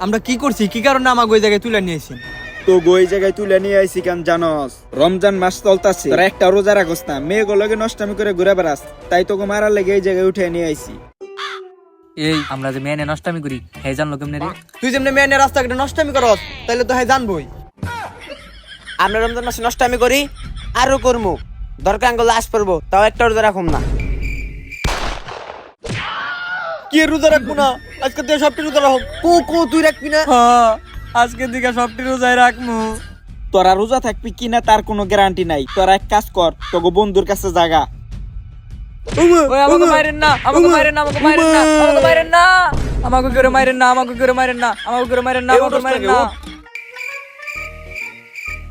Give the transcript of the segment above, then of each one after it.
আমরা কি করছি, কি কারণে আমাকে ওই জায়গায় তুলে নিয়েছেন? তো ওই জায়গায় তুলে নিয়ে আইছি কেন জানস? রমজান মাস চলতাছে, তোরা একটা রোজা রাখস না, মেয়েগুলোকে নষ্টামি করে ঘুরে বেড়াস, তাই তোকে মারার লেগে এই জায়গায় উঠে নিয়ে আইছি। এই আমরা যে মেয়ে নষ্টামি করি হে জানলো কেমনে রে? তুই যেমনি মেয়ের রাস্তাঘাটে নষ্টামি করস, তাইলে তো হ্যাঁ জানবই। আমরা রমজান মাসে নষ্টামি করি, আরো করবো। দরকার আঙ্গুল লাশ পড়বো, তাও একটা রোজা রাখুম না। কি রোজা রাখবো না? আজকে তুই সবটি রোজা রাখ। কো তুই রাখবি না? হ্যাঁ, আজকের দিকে সবটি রোজায় রাখমু। তোরা রোজা থাকবি কিনা তার কোনো গ্যারান্টি নাই। তোরা এক কাজ কর, তোকে বন্ধুর কাছে জাগা। ওই আমাকে মাইরেন না, আমাকে মাইরেন না, আমাকে মাইরেন না, আমাকে মাইরেন না, আমাকে করে মাইরেন না, আমাকে করে মাইরেন না, আমাকে করে মাইরেন না, আমাকে মাইরেন না।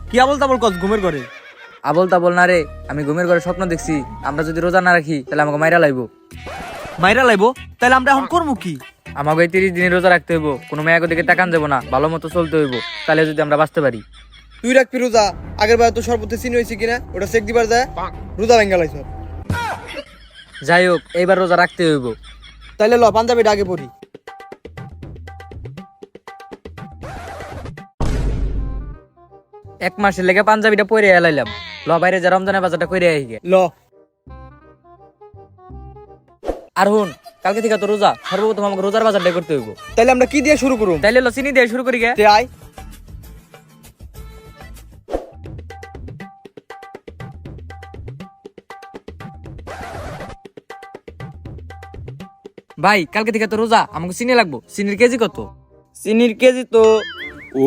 কি আবল তাবল কস ঘুমের ঘরে? আবল তাবল না রে, আমি ঘুমের ঘরে স্বপ্ন দেখছি আমরা যদি রোজা না রাখি তাহলে আমাকে মাইরা লাইবো। মাইরা লাইবো? তাহলে আমরা এখন করবো কি? আমাকে এই 30 দিনের রোজা রাখতে হইব, কোনো মেয়েকে দিকে তাকান যাবো না, ভালো মতো চলতে হইব, তাহলে যদি আমরা বাঁচতে পারি। তুই রাখবি রোজা? আগের বার তো সর্বতে চিনি হয়েছে কিনা ওটা চেক দিবার যায়, রোজা ভেঙ্গা লাইছ। যাই হোক, এইবার রোজা রাখতে হইব। তাইলে ল পাঞ্জাবিটা আগে পড়ি। এক মাসের লেগে পাঞ্জাবিটা পরে এলাইলাম, ল বাইরে যা রমজানের বাজারটা করে আই গে। ল আর হুন, কালকে থেকে তো রোজা, সর্বপ্রথম আমাকে রোজার বাজারটা করতে হইব। তাইলে আমরা কি দিয়ে শুরু করুম? তাইলে ল চিনি দিয়ে শুরু করি গে। তে আয়। ভাই কালকে থেকে তো রোজা, আমাকে চিনি লাগবো, চিনির কেজি কত? চিনির কেজি তো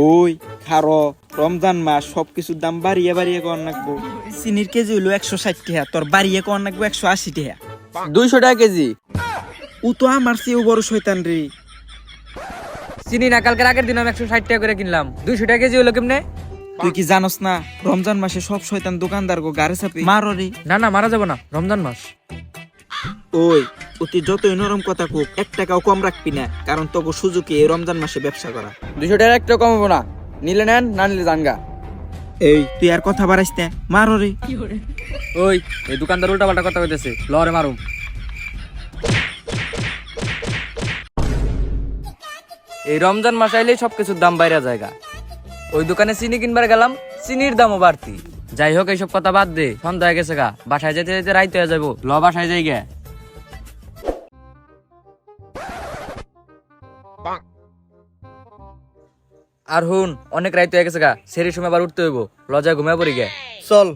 ওই খারো, রমজান মাস সবকিছুর দাম বাড়িয়ে বাড়িয়ে কর নাকবো। চিনির কেজি হইলো 160 টাকা, তোর বাড়িয়ে কর নাকবো 180 টাকা। 200 টাকা কেজি। ও তো আমার চেয়েও বড় শয়তান রে। চিনি না কালকের আগের দিন আমি 160 টাকা করে কিনলাম, 200 টাকা কেজি হলো কেমনে? তুই কি জানোস না রমজান মাসে সব শয়তান দোকানদার গো গাড়ি চাপে মারো রে। না না, মারা যাবো না, রমজান মাস। ওই অতি যতই নরম কথা কোক, 1 টাকাও কম রাখবি না, কারণ তোকে সুযোগে এই রমজান মাসে ব্যবসা করা। 200 টাকা একটা কম হবো না, নিলে নেন, না নিলে জানগা। এই তুই আর কথা বাড়াইস না, মারো রে। ওই এই দোকানদার উল্টা পাল্টা কথা কইতেছে, লরে মারুম। এই রমজান মাস আইলেই সবকিছুর দাম বাইরে জায়গা। ওই দোকানে চিনি কিনবার গেলাম, চিনির দামও বাড়তি। যাই হোক, এইসব কথা বাদ দে, সন্ধ্যা হয়ে গেছে গা, বাসায় যেতে যেতে রাইতে হয়ে যাবো, ল বাসায় যাই গে। আর হুন, অনেক রাইতে হয়ে গেছে গা, সেরি সময় আবার উঠতে হইব, লজায় ঘুমিয়ে পড়ি গে। চল।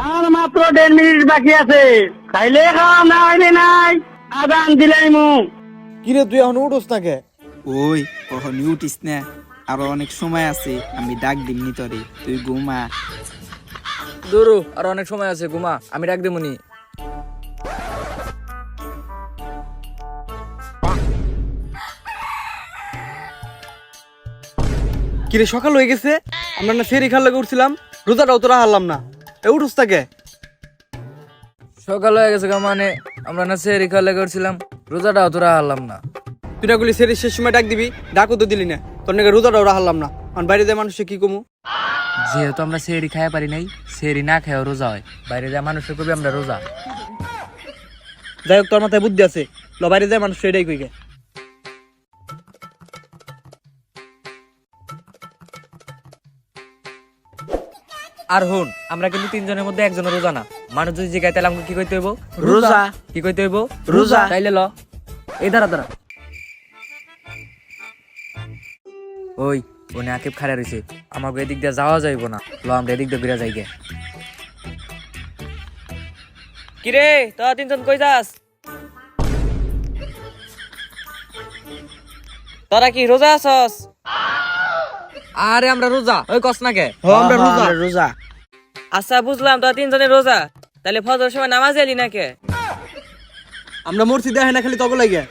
আর মাত্র 1.5 মিনিট বাকি আছে, খাইলে খাওয়া না হইলে নাই, আদান দিলাই মু। কিরে তুই এখন উঠোস না কে? ওই কখন উঠিস না, আরো অনেক সময় আছে, আমি ডাক দিমনি তোরে, তুই ঘুমা। দূরু, আর অনেক সময় আছে, ঘুমা, আমি ডাক দেবনি। কিরে সকাল হয়ে গেছে, আমরা না ফেরি খাল লাগে উঠছিলাম, রোজাটাও তোরা হারলাম না। এ উঠোস না কে? সকাল হয়ে গেছে গা, মানে আমরা না সেরি খালে করছিলাম, রোজাটাও তোরা হারলাম না। তুই না গুলি সেরি শেষ সময় ডাক দিবি, ডাকও তো দিলি না, তোর নাকি রোজাটাও হারলাম না। আর বাইরে যায় মানুষে কি কমু? যেহেতু আমরা সেরি খাইয়া পারি নাই, সেরি না খাইয়া রোজা হয়, বাইরে যা মানুষের কবি আমরা রোজা। যাই হোক, তোর মাথায় বুদ্ধি আছে, ল বাইরে যায় মানুষ এটাই কই গে। আর হুন, আমরা কিন্তু 3 জনের মধ্যে একজনের রোজা না। মানুষ যদি জিগায় তাহলে আমাকে কি কইতে হইব? রোজা। কি কইতে হইব? রোজা। তাইলে ল, এই দাঁড়া দাঁড়া। ওই ওনে আকিব খাড়া রইছে, আমাকে এদিক দিয়ে যাওয়া যাইব না, ল আমরা এদিক দিয়ে ঘুরে যাই গে। কিরে তোরা 3 জন কই যাস? তোরা কি রোজা আছস? আরে আমরা রোজা, ওই কস না কে? আমরা রোজা। রোজা। আচ্ছা বুঝলাম, তোরা 3 জনের রোজা, তাহলে ফজর সময় নামাজ এলি না কে? আমরা মসজিদে হয় না খালি তবে লাগে।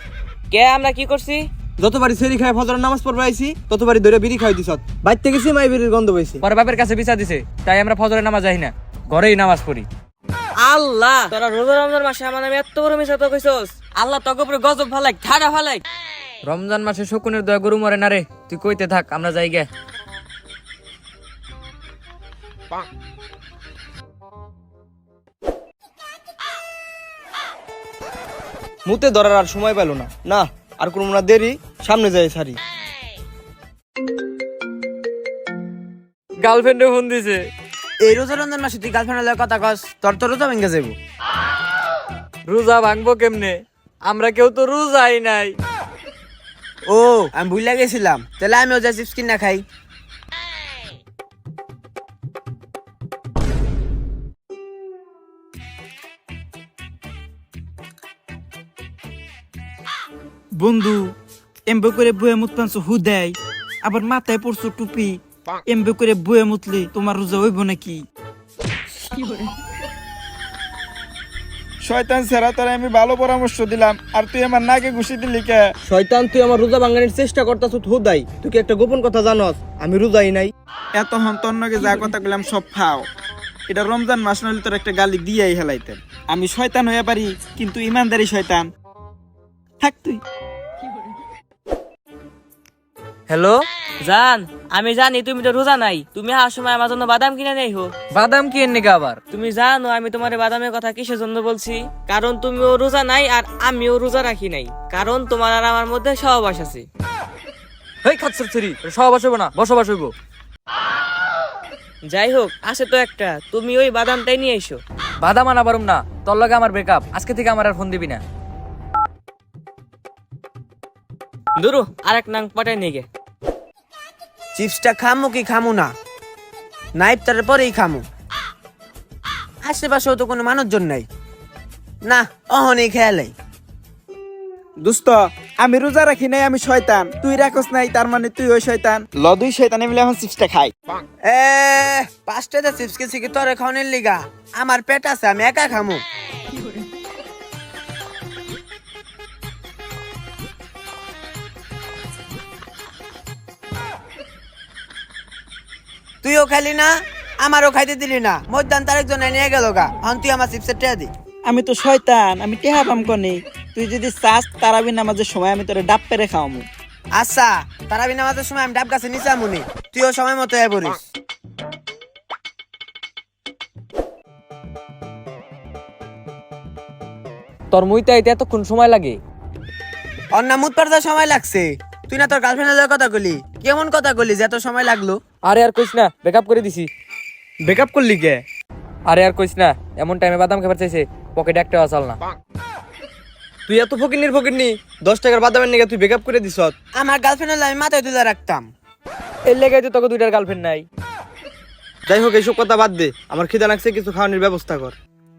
কে আমরা কি করছি? যতবারই সেরি খায় ফজরের নামাজ পড়বে আইছি, ততবারই ধরে বিড়ি খাই দিছত। বাইর থেকে গেছি, মাই বিড়ির গন্ধ পাইছি। পরে বাপের কাছে বিচার দিছে, তাই আমরা ফজরের নামাজ যাই না, ঘরেই নামাজ পড়ি। আল্লাহ, তোরা রোজা রমজান মাসে আমার নামে এত বড় মিছা তো কইছস? আল্লাহ তোকে উপরে গজব ফালাক, ঠাডা ফালাক। রমজান মাসে শকুনের দয়া গরু মরে না রে, তুই কইতে থাক, আমরা যাই গে। মুতে ধরার আর সময় পেল না। না আর কোনো না দেরি, সামনে যাই সারি। গার্লফ্রেন্ডে ফোন দিছে। এই রোজা রমজান মাসে তুই গার্লফ্রেন্ডের কথা কস, তোর তো রোজা ভেঙে যাবো। রোজা ভাঙবো কেমনে? আমরা কেউ তো রোজাই নাই। ও আমি ভুলে গেছিলাম, তাহলে আমিও যা চিপস কিনা খাই। বন্ধু এমবে করে বয়ে মুত পানছো হুদাই, আবার মাথায় পড়ছো টুপি, এমবে করে বয়ে মুতলে তোমার রোজা হইব নাকি? শয়তান সেরা, তোরা আমি ভালো পরামর্শ দিলাম আর তুই আমার নাকে ঘুষি দিলি কে? শয়তান, তুই আমার রোজা ভাঙানোর চেষ্টা করতাছ হুদাই। তুই কি একটা গোপন কথা জানস? আমি রোজাই নাই। এত হন্তন্নকে যা কথা বললাম সব ফাও। এটা রমজান মাস নইলে তোর একটা গালি দিয়েই হেলাইতেন। আমি শয়তান হয়ে পারি, কিন্তু ইমানদারি শয়তান। থাক তুই। হ্যালো, জান, আমি জানি তুমি তো রোজা নাই। তুমি আর সময় আমার জন্য বাদাম কিনে নেই হো। বাদাম কি এনে আবার? তুমি জানো আমি তোমার বাদামের কথা কিসের জন্য বলছি? কারণ তুমিও রোজা নাই আর আমিও রোজা রাখি নাই। কারণ তোমার আর আমার মধ্যে সহবাস আছে। হেই খাচ্ছর ছুরি, সহবাস হইব না, বসবাস হইব। যাই হোক, আসে তো একটা, তুমি ওই বাদামটাই নিয়ে এসো। বাদাম আনা পারুম না, তোর লগে আমার ব্রেকআপ। আজকে থেকে আমার আর ফোন দিবি না। দুরু আরেক নাং পাঠাই নিয়ে গে। চিপসটা খামু কি খামু না, নাইট তার পরেই খামু। আশেপাশেও তো কোনো মানুষজন নাই, না অহনেই খেয়ালাই। দোস্ত আমি রোজা রাখি নাই, আমি শয়তান। তুই রাখস নাই, তার মানে তুই ওই শয়তান। দুই শয়তানে মিলে এখন চিপসটা খাই। এ 5টা চিপস কিনছি কি তোরে খাওয়ানোর লিগা? আমার পেট আছে, আমি একা খামু। তুইও খালি না, আমারও খাইতে দিলি না। মধ্যাহ্ন আরেকজন নিয়ে গেল গা, এখন তুই আমার চিপসের টেয়া দি। আমি তো শয়তান, আমি টেহা পাম কনে। তুই যদি চাস তারাবি নামাজের সময় আমি তোরে ডাব পেরে খাওয়ামু। আচ্ছা, তারাবি নামাজের সময় আমি ডাব গাছে নিচে আমুনি, তুইও সময় মতো এ পড়িস। তোর মুইতে আইতে এতক্ষণ সময় লাগে? ওর না মুত পাড়তে সময় লাগছে। তুই না তোর গার্লফ্রেন্ডের কথা কলি, কেমন কথা কলি যে এত সময় লাগলো? আরে আর কইস না, ব্রেকআপ করে দিছি। বেকআপ করলি কে? আরে আর কইস না, এমন টাইমে বাদাম খাবার চাইছে, পকেটে একটা আসাল না। তুই এত ফকিরনি 10 টাকার বাদামের নিগে তুই বেকআপ করে দিছ। আমার গার্লফ্রেন্ড হলে আমি মাথায় তুলে রাখতাম। এর লেগে তো তোকে দুইটার গার্লফ্রেন্ড নাই। যাই হোক, এইসব কথা বাদ দে। আমার খিদা লাগছে, কিছু খাওয়ানোর ব্যবস্থা কর।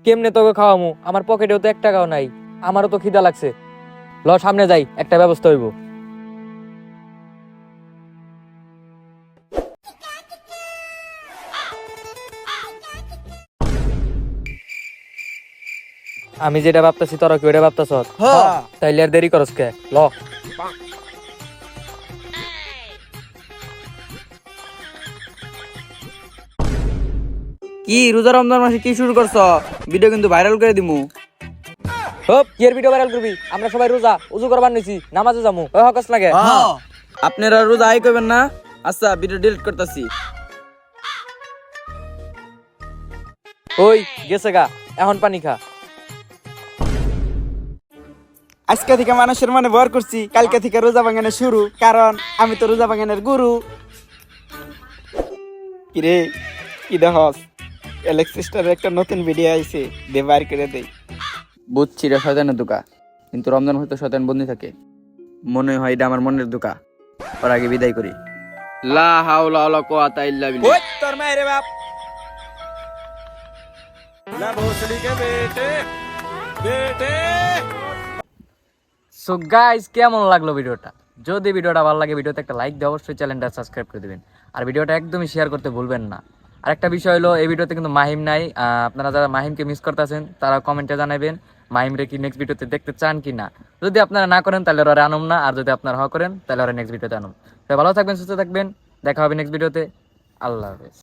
কেমনে তোকে খাওয়ামু? আমার পকেটেও তো 1 টাকাও নাই। আমারও তো খিদা লাগছে। ল সামনে যাই, একটা ব্যবস্থা হইব। আমি যেটা ভাবতেছি তোরা কি ওটা ভাবতেছ? তাইলে আর দেরি করস কে? ল। কি রোজা রমজান মাসে কি শুরু করছ? ভিডিও কিন্তু ভাইরাল করে দিমু। হোপ, কি এর ভিডিও ভাইরাল করবি? আমরা সবাই রোজা, উযু করবার নিছি, নামাজে যামু। ওই হকস লাগে। আপনারা রোজা আই করবেন না? আচ্ছা, ভিডিও ডিলিট করতেছি। ওই গেছে গা, এখন পানি খা। আজকে থেকে মানুষের মনে ভর করছি, কালকে থেকে রোজা ভাঙানো শুরু, কারণ আমি তো রোজা ভাঙানোর গুরু। কিরে কি দেখস? এলেক্স সিস্টারের একটা নতুন ভিডিও আইছে, দে বার করে দেই। বুঝছি রে শয়তানের দোকা, কিন্তু রমজান হয়তো শয়তান বন্দি থাকে। মনে হয় এটা আমার মনের দোকা। ওর আগে বিদায় করি। লা হাওলা ওয়ালা কুওয়াতা ইল্লা বিল্লাহ। ওই তোর মায়ের বাপ না ভোসড়ি কে বেটে বেটে। সো গাইস, কেমন লাগলো ভিডিওটা? যদি ভিডিওটা ভালো লাগে, ভিডিওতে একটা লাইক দিয়ে অবশ্যই চ্যানেলটা সাবস্ক্রাইব করে দিবেন। আর ভিডিওটা একদমই শেয়ার করতে ভুলবেন না। আর একটা বিষয় হলো, এই ভিডিওতে কিন্তু মাহিম নাই। আপনারা যারা মাহিমকে মিস করতেছেন তারা কমেন্টে জানাবেন মাহিমরে কি নেক্সট ভিডিওতে দেখতে চান কি না। যদি আপনারা না করেন তাহলে ওরা আনুম না, আর যদি আপনারা করেন তাহলে ওরা নেক্সট ভিডিওতে আনুম। তো ভালো থাকবেন, সুস্থ থাকবেন, দেখা হবে নেক্সট ভিডিওতে। আল্লাহ হাফেজ।